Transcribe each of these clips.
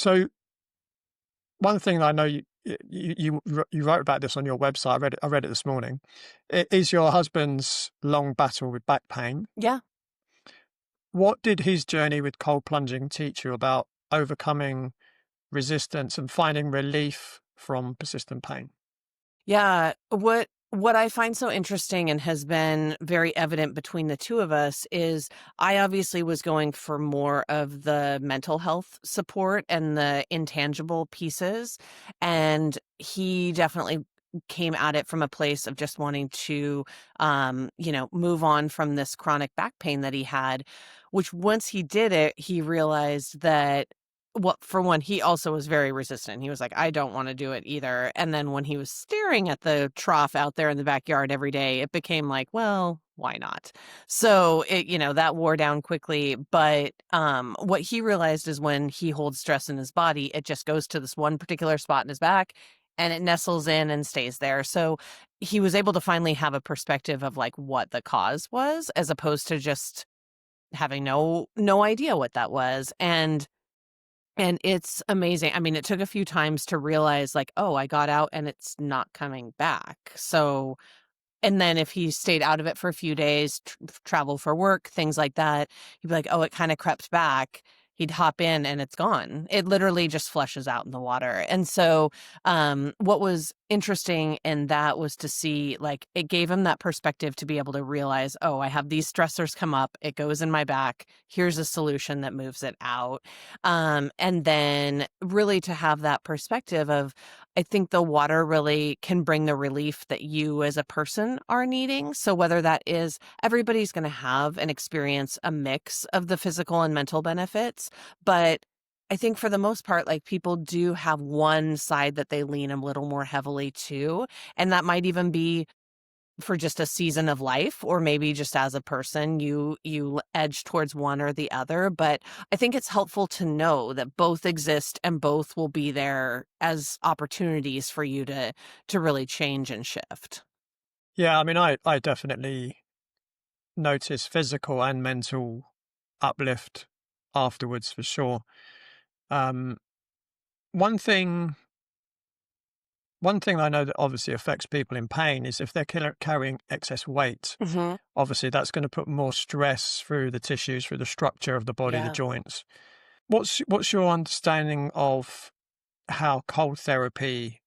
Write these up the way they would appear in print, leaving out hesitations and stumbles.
So one thing I know you wrote about this on your website. I read it this morning. It is your husband's long battle with back pain. Yeah. What did his journey with cold plunging teach you about overcoming resistance and finding relief from persistent pain? Yeah. What I find so interesting and has been very evident between the two of us is I obviously was going for more of the mental health support and the intangible pieces. And he definitely came at it from a place of just wanting to move on from this chronic back pain that he had, which once he did it, he realized that, well, for one, he also was very resistant. He was like, I don't want to do it either. And then when he was staring at the trough out there in the backyard every day, it became like, well, why not? So that wore down quickly. But what he realized is when he holds stress in his body, it just goes to this one particular spot in his back and it nestles in and stays there. So he was able to finally have a perspective of like what the cause was, as opposed to just having no idea what that was. And it's amazing. I mean, it took a few times to realize like, oh, I got out and it's not coming back. So, and then if he stayed out of it for a few days, travel for work, things like that, he'd be like, oh, it kind of crept back. He'd hop in and it's gone. It literally just flushes out in the water. And so, what was interesting in that was to see, like, it gave him that perspective to be able to realize, oh, I have these stressors come up. It goes in my back. Here's a solution that moves it out. And then really to have that perspective of, I think the water really can bring the relief that you as a person are needing. So whether that is everybody's going to have and experience a mix of the physical and mental benefits, but I think for the most part, like people do have one side that they lean a little more heavily to, and that might even be for just a season of life, or maybe just as a person you edge towards one or the other. But I think it's helpful to know that both exist and both will be there as opportunities for you to really change and shift. Yeah, I mean, I definitely notice physical and mental uplift afterwards for sure. Um, one thing one thing I know that obviously affects people in pain is if they're carrying excess weight. Hmm. Obviously, that's going to put more stress through the tissues, through the structure of the body, the Yeah. joints. What's your understanding of how cold therapy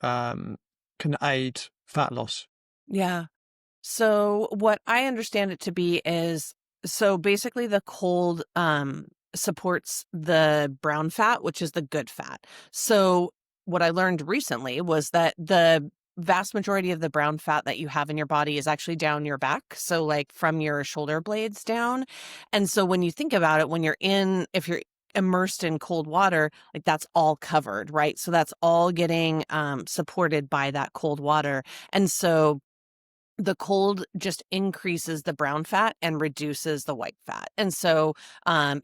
um, can aid fat loss? Yeah. So what I understand it to be is, so basically the cold supports the brown fat, which is the good fat. So what I learned recently was that the vast majority of the brown fat that you have in your body is actually down your back, so like from your shoulder blades down. And so when you think about it, if you're immersed in cold water, like that's all covered, right? So that's all getting supported by that cold water. And so the cold just increases the brown fat and reduces the white fat. And so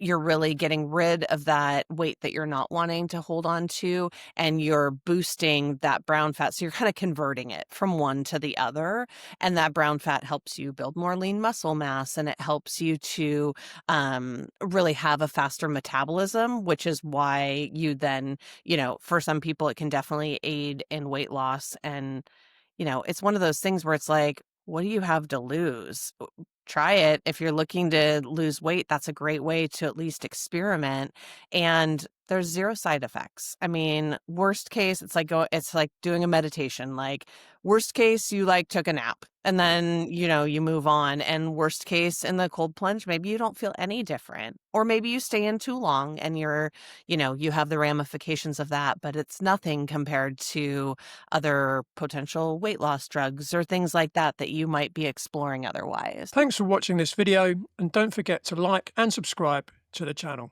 you're really getting rid of that weight that you're not wanting to hold on to, and you're boosting that brown fat. So you're kind of converting it from one to the other. And that brown fat helps you build more lean muscle mass, and it helps you to really have a faster metabolism, which is why you then, for some people, it can definitely aid in weight loss. And it's one of those things where it's like, what do you have to lose? Try it. If you're looking to lose weight, that's a great way to at least experiment. And there's zero side effects. I mean, worst case, it's like doing a meditation. Like worst case, you like took a nap and then, you move on. And worst case in the cold plunge, maybe you don't feel any different. Or maybe you stay in too long and you have the ramifications of that, but it's nothing compared to other potential weight loss drugs or things like that you might be exploring otherwise. Thanks for watching this video, and don't forget to like and subscribe to the channel.